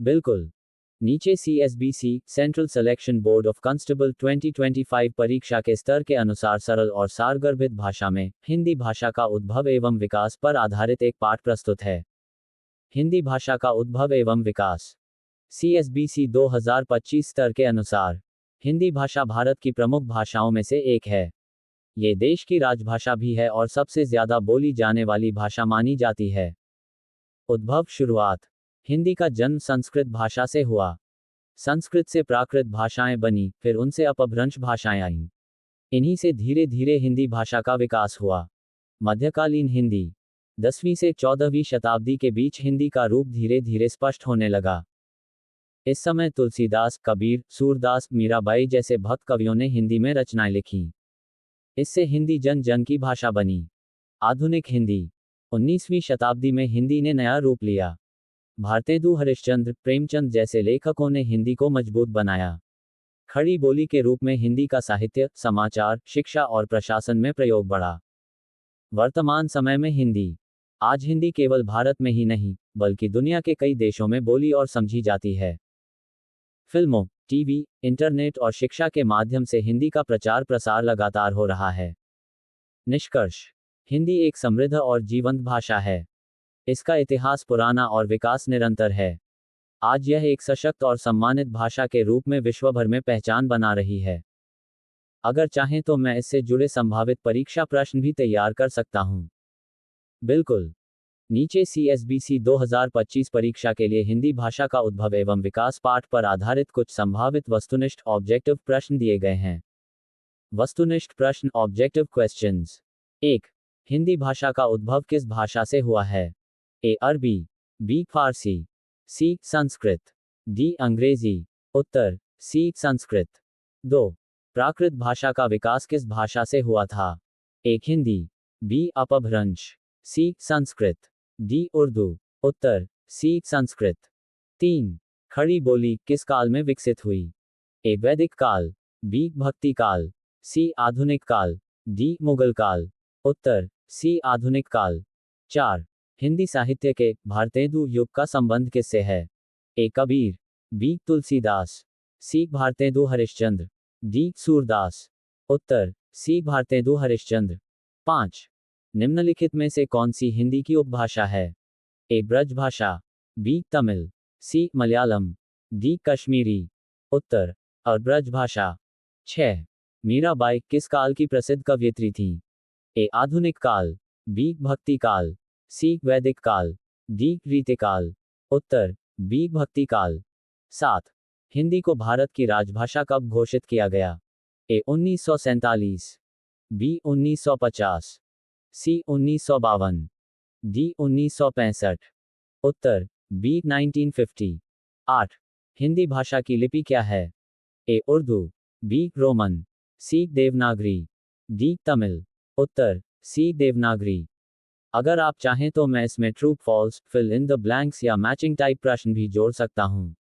बिल्कुल। नीचे CSBC central selection board of constable 2025 परीक्षा के स्तर के अनुसार सरल और सारगर्भित भाषा में हिंदी भाषा का उद्भव एवं विकास पर आधारित एक पाठ प्रस्तुत है। हिंदी भाषा का उद्भव एवं विकास। CSBC 2025 स्तर के अनुसार हिंदी भाषा भारत की प्रमुख भाषाओं में से एक है। ये देश की राजभाषा भी है और सबसे ज्यादा बोली जाने वाली भाषा मानी जाती है। उद्भव शुरुआत। हिंदी का जन्म संस्कृत भाषा से हुआ। संस्कृत से प्राकृत भाषाएं बनी, फिर उनसे अपभ्रंश भाषाएं आईं। इन्हीं से धीरे धीरे हिंदी भाषा का विकास हुआ। मध्यकालीन हिंदी। 10वीं से 14वीं शताब्दी के बीच हिंदी का रूप धीरे धीरे स्पष्ट होने लगा। इस समय तुलसीदास, कबीर, सूरदास, मीराबाई जैसे भक्त कवियों ने हिंदी में रचनाएं लिखीं। इससे हिंदी जन जन की भाषा बनी। आधुनिक हिंदी। 19वीं शताब्दी में हिंदी ने नया रूप लिया। भारतेंदु हरिश्चंद्र, प्रेमचंद जैसे लेखकों ने हिंदी को मजबूत बनाया। खड़ी बोली के रूप में हिंदी का साहित्य, समाचार, शिक्षा और प्रशासन में प्रयोग बढ़ा। वर्तमान समय में हिंदी। आज हिंदी केवल भारत में ही नहीं, बल्कि दुनिया के कई देशों में बोली और समझी जाती है। फिल्मों, टीवी, इंटरनेट और शिक्षा के माध्यम से हिंदी का प्रचार प्रसार लगातार हो रहा है। निष्कर्ष। हिंदी एक समृद्ध और जीवंत भाषा है। इसका इतिहास पुराना और विकास निरंतर है। आज यह एक सशक्त और सम्मानित भाषा के रूप में विश्वभर में पहचान बना रही है। अगर चाहें तो मैं इससे जुड़े संभावित परीक्षा प्रश्न भी तैयार कर सकता हूं। बिल्कुल। नीचे CSBC 2025 परीक्षा के लिए हिंदी भाषा का उद्भव एवं विकास पाठ पर आधारित कुछ संभावित वस्तुनिष्ठ ऑब्जेक्टिव प्रश्न दिए गए हैं। वस्तुनिष्ठ प्रश्न, ऑब्जेक्टिव क्वेश्चंस। 1. हिंदी भाषा का उद्भव किस भाषा से हुआ है? A. अरबी, B. फारसी, C. संस्कृत, D. अंग्रेजी। उत्तर C. संस्कृत। 2. प्राकृत भाषा का विकास किस भाषा से हुआ था? A. हिंदी, B. अपभ्रंश, C. संस्कृत, D. उर्दू। उत्तर C. संस्कृत। 3. खड़ी बोली किस काल में विकसित हुई? A. वैदिक काल, B. भक्ति काल, C. आधुनिक काल, D. मुगल काल। उत्तर C. आधुनिक काल। 4. हिंदी साहित्य के भारतेंदु युग का संबंध किससे है? A. Kabir, B. Tulsidas, C. Bharatendu Harishchandra, D. Surdas. Uttar C. Bharatendu Harishchandra. 5. निम्नलिखित में से कौन सी हिंदी की उपभाषा है? A. Brajbhasha, B. Tamil, C. Malayalam, D. Kashmiri. उत्तर अ. ब्रजभाषा। 6. मीराबाई किस काल की प्रसिद्ध कवयित्री थीं? A. आधुनिक काल, B. भक्ति काल, C. वैदिक काल, D. रीतिकाल। उत्तर B. भक्ति काल। 7. हिंदी को भारत की राजभाषा कब घोषित किया गया? A. 1947, B. 1950, C. 1952, D. 1965। Uttar B. 1950। 8. Hindi भाषा की लिपि क्या है? A. Urdu, B. Roman, C. Devanagari, D. Tamil. उत्तर C. देवनागरी। अगर आप चाहें तो मैं इसमें true false, fill in the blanks या मैचिंग टाइप प्रश्न भी जोड़ सकता हूं।